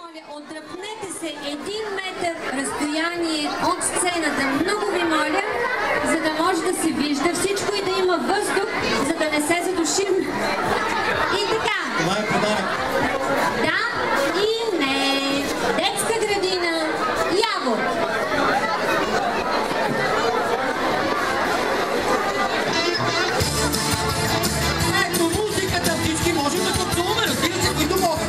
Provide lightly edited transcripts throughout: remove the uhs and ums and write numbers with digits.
моля, отдръпнете се 1 метър разстояние от сцената. Много ви моля, за да може да се вижда всичко и да има въздух, за да не се задушим. И така. Това е подарък. Да и не. Детска градина Явор. Ето музиката, всички можем да танцуваме, разбира се, които могат.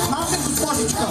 Малка госпожичка.